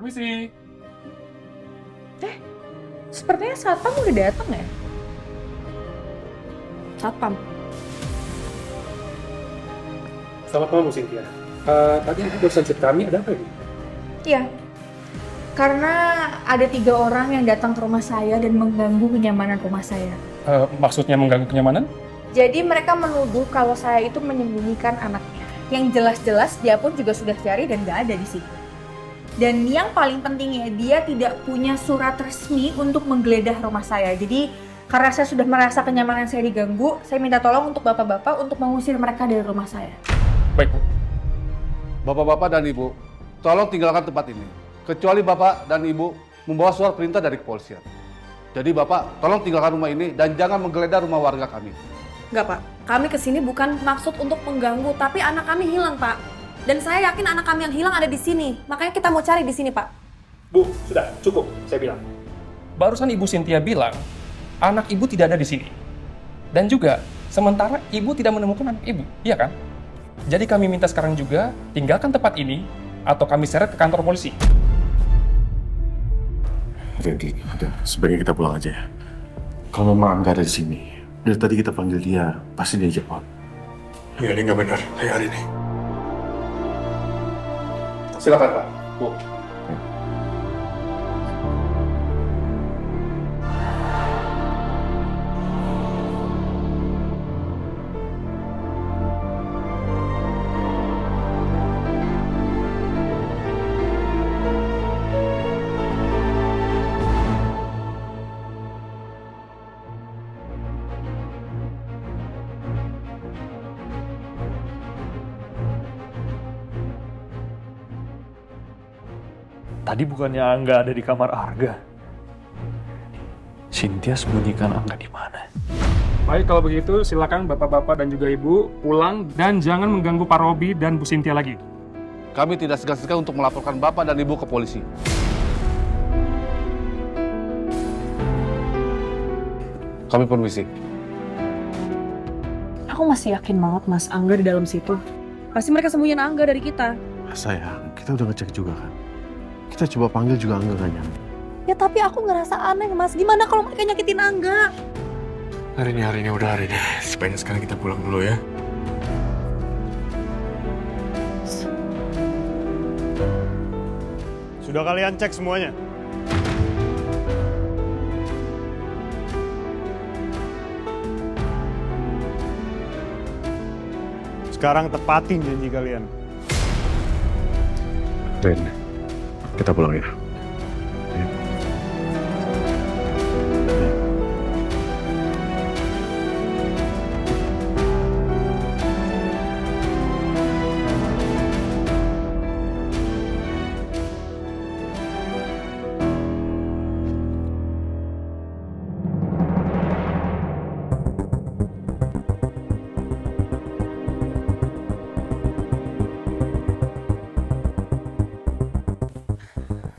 Permisi. Sepertinya satpam udah datang ya? Satpam. Selamat malam, Bu Cynthia. Tadi Ibu barusan chat kami, ada apa Ibu? Iya. Karena ada 3 orang yang datang ke rumah saya dan mengganggu kenyamanan rumah saya. Maksudnya mengganggu kenyamanan? Jadi mereka menuduh kalau saya itu menyembunyikan anaknya. Yang jelas-jelas dia pun juga sudah cari dan gak ada di situ. Dan yang paling pentingnya, dia tidak punya surat resmi untuk menggeledah rumah saya. Jadi karena saya sudah merasa kenyamanan saya diganggu, saya minta tolong untuk bapak-bapak untuk mengusir mereka dari rumah saya. Baik, Bu. Bapak-bapak dan Ibu, tolong tinggalkan tempat ini. Kecuali Bapak dan Ibu membawa surat perintah dari kepolisian. Jadi Bapak, tolong tinggalkan rumah ini dan jangan menggeledah rumah warga kami. Enggak, Pak. Kami kesini bukan maksud untuk mengganggu, tapi anak kami hilang, Pak. Dan saya yakin anak kami yang hilang ada di sini. Makanya kita mau cari di sini, Pak. Bu, sudah cukup, saya bilang. Barusan Ibu Cynthia bilang, anak Ibu tidak ada di sini. Dan juga, sementara Ibu tidak menemukan anak Ibu, iya kan? Jadi kami minta sekarang juga, tinggalkan tempat ini, atau kami seret ke kantor polisi. Udah, sebaiknya kita pulang aja ya. Kalau memang nggak ada di sini, dari tadi kita panggil dia, pasti dia jawab. Ya, ini nggak benar, kayak hari ini. Silakan Pak. Bu. Tadi bukannya Angga ada di kamar Arga? Cynthia sembunyikan Angga di mana? Baik, kalau begitu silakan Bapak-Bapak dan juga Ibu pulang dan jangan mengganggu Pak Robi dan Bu Cynthia lagi. Kami tidak segan-segan untuk melaporkan Bapak dan Ibu ke polisi. Kami permisi. Aku masih yakin banget Mas Angga di dalam situ. Pasti mereka sembunyiin Angga dari kita. Sayang, kita udah ngecek juga kan. Kita coba panggil juga Angga gak nyambung. Ya tapi aku ngerasa aneh Mas. Gimana kalau mereka nyakitin Angga? Hari ini udah hari ini. Sebaiknya sekarang kita pulang dulu ya. Sudah kalian cek semuanya? Sekarang tepatin janji kalian. Ren, kita pulang ya.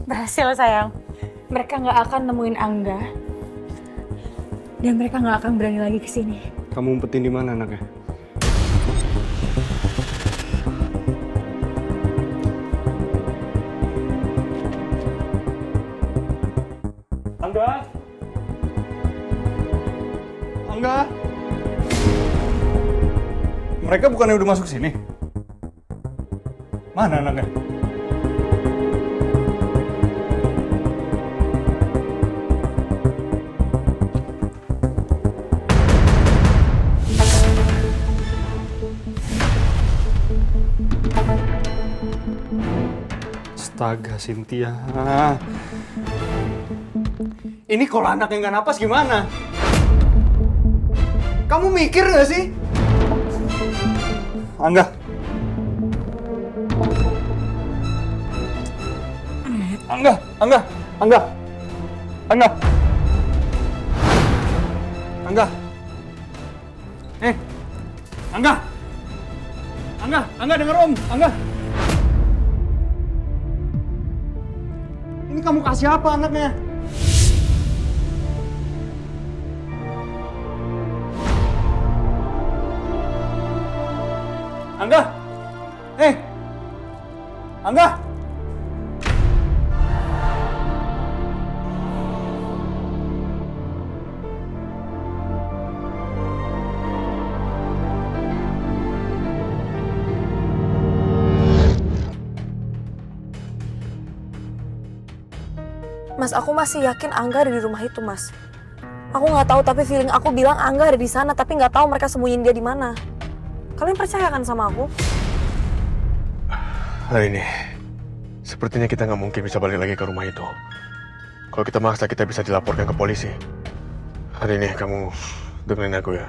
Berhasil sayang. Mereka nggak akan nemuin Angga. Dan mereka nggak akan berani lagi ke sini. Kamu umpetin di mana anaknya? Angga? Angga? Mereka bukannya udah masuk sini? Mana anaknya? Astaga, Cynthia. Ini kalau anaknya nggak napas gimana? Kamu mikir nggak sih? Angga. Angga. Angga. Angga. Angga. Angga. Angga. Angga. Angga denger Om. Angga. Ini kamu kasih apa anaknya? Angga! Angga! Mas, aku masih yakin Angga ada di rumah itu, Mas. Aku nggak tahu, tapi feeling aku bilang Angga ada di sana, tapi nggak tahu mereka sembunyiin dia di mana. Kalian percaya kan sama aku? Hari ini, sepertinya kita nggak mungkin bisa balik lagi ke rumah itu. Kalau kita maksa, kita bisa dilaporkan ke polisi. Hari ini kamu dengerin aku ya.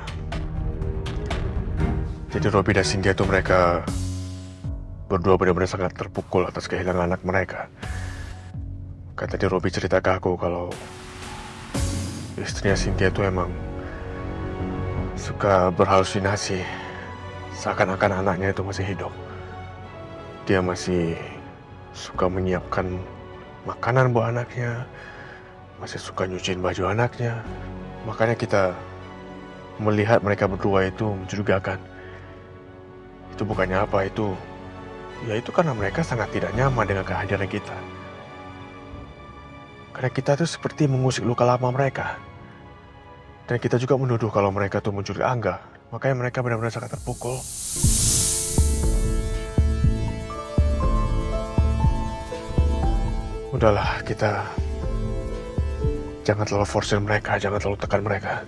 Jadi Robby dan Cynthia itu mereka berdua benar-benar sangat terpukul atas kehilangan anak mereka. Kan tadi Robby cerita ke aku kalau istrinya Cynthia itu emang suka berhalusinasi, seakan-akan anaknya itu masih hidup. Dia masih suka menyiapkan makanan buat anaknya, masih suka nyuciin baju anaknya. Makanya kita melihat mereka berdua itu mencurigakan. Itu bukannya apa, itu karena mereka sangat tidak nyaman dengan kehadiran kita. Karena kita tuh seperti mengusik luka lama mereka. Dan kita juga menuduh kalau mereka tuh mencuri Angga. Makanya mereka benar-benar sangat terpukul. Udahlah, kita jangan terlalu forsir mereka, jangan terlalu tekan mereka.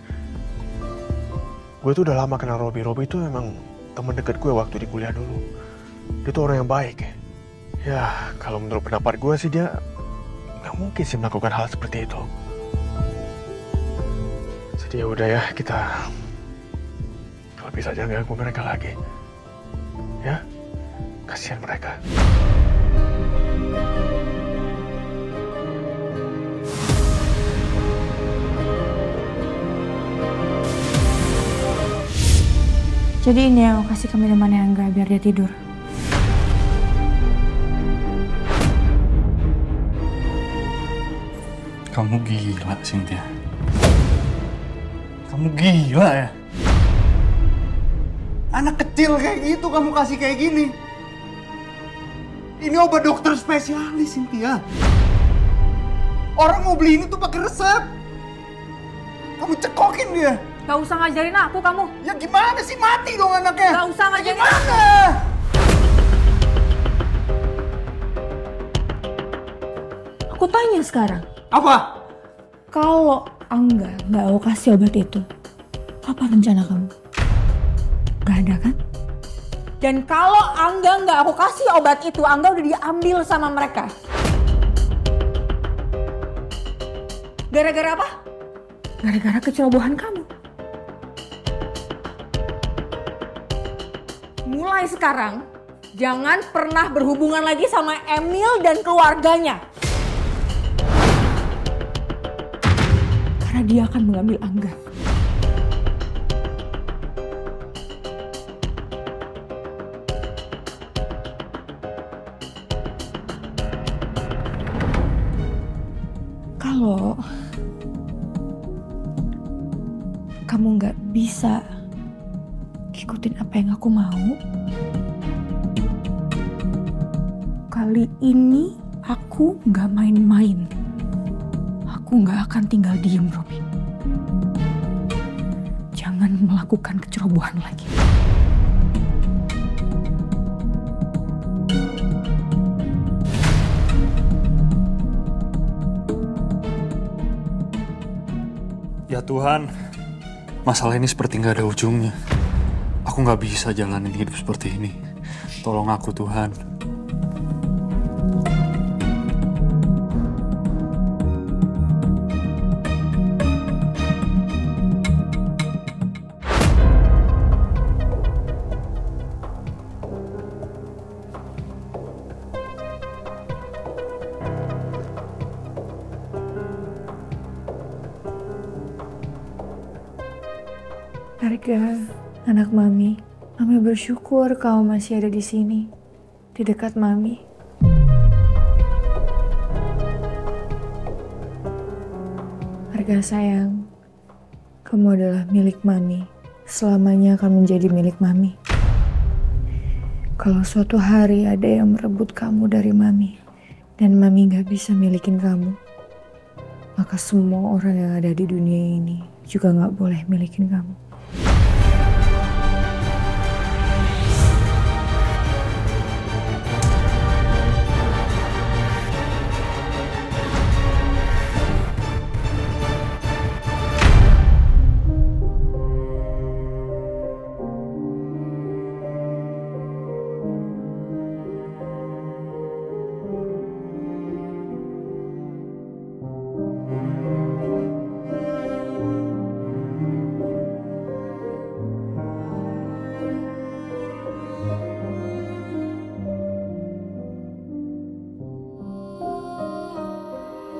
Gue tuh udah lama kenal Robby. Robby itu memang teman dekat gue waktu di kuliah dulu. Dia tuh orang yang baik. Ya, kalau menurut pendapat gue sih dia nggak mungkin sih melakukan hal seperti itu. Jadi ya udah ya, kita kalau bisa jangan ganggu mereka lagi. Ya, kasihan mereka. Jadi ini yang aku kasih ke minumannya Angga biar dia tidur. Kamu gila, Cynthia. Kamu gila ya? Anak kecil kayak gitu kamu kasih kayak gini. Ini obat dokter spesialis, Cynthia. Orang mau beli ini tuh pakai resep. Kamu cekokin dia. Gak usah ngajarin aku kamu. Ya gimana sih, mati dong anaknya. Gak usah ngajarin Gimana? Aku tanya sekarang. Apa? Kalau Angga gak aku kasih obat itu, apa rencana kamu? Gak ada kan? Dan kalau Angga gak aku kasih obat itu, Angga udah diambil sama mereka. Gara-gara apa? Gara-gara kecerobohan kamu. Mulai sekarang, jangan pernah berhubungan lagi sama Emil dan keluarganya. Karena dia akan mengambil Angga. Kalau kamu nggak bisa ikutin apa yang aku mau, kali ini aku nggak main-main. Aku nggak akan tinggal diem, Robby. Jangan melakukan kecerobohan lagi. Ya Tuhan, masalah ini seperti nggak ada ujungnya. Aku nggak bisa jalanin hidup seperti ini. Tolong aku, Tuhan. Harga anak Mami. Mami bersyukur kau masih ada di sini, di dekat Mami. Harga sayang, kamu adalah milik Mami. Selamanya akan menjadi milik Mami. Kalau suatu hari ada yang merebut kamu dari Mami, dan Mami gak bisa milikin kamu, maka semua orang yang ada di dunia ini juga gak boleh milikin kamu.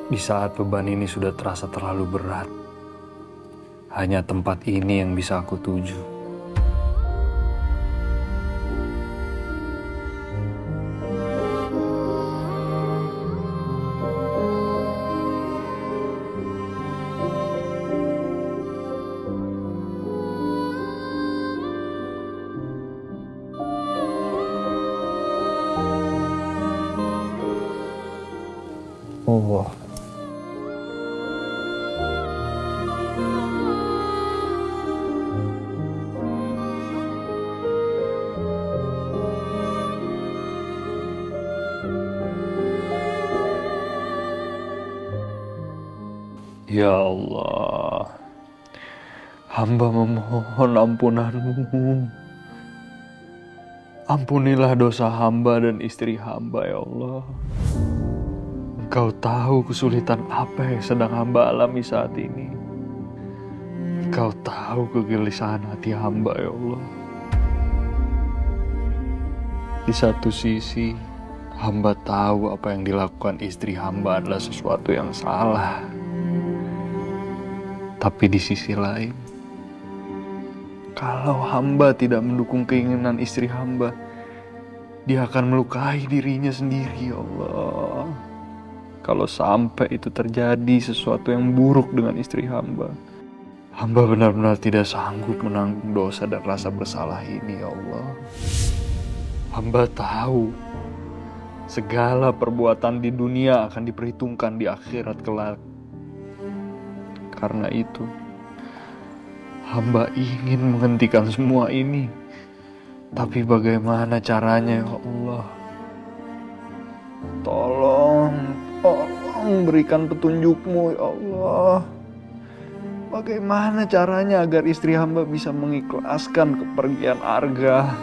Di saat beban ini sudah terasa terlalu berat, hanya tempat ini yang bisa aku tuju. Allah. Ya Allah, hamba memohon ampunan-Mu. Ampunilah dosa hamba dan istri hamba, ya Allah. Engkau tahu kesulitan apa yang sedang hamba alami saat ini. Engkau tahu kegelisahan hati hamba, ya Allah. Di satu sisi, hamba tahu apa yang dilakukan istri hamba adalah sesuatu yang salah. Tapi di sisi lain, kalau hamba tidak mendukung keinginan istri hamba, dia akan melukai dirinya sendiri, ya Allah. Kalau sampai itu terjadi sesuatu yang buruk dengan istri hamba, hamba benar-benar tidak sanggup menanggung dosa dan rasa bersalah ini, ya Allah. Hamba tahu segala perbuatan di dunia akan diperhitungkan di akhirat kelak. Karena itu, hamba ingin menghentikan semua ini. Tapi bagaimana caranya, ya Allah? Tolong berikan petunjuk-Mu, ya Allah. Bagaimana caranya agar istri hamba bisa mengikhlaskan kepergian Arga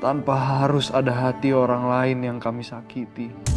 tanpa harus ada hati orang lain yang kami sakiti?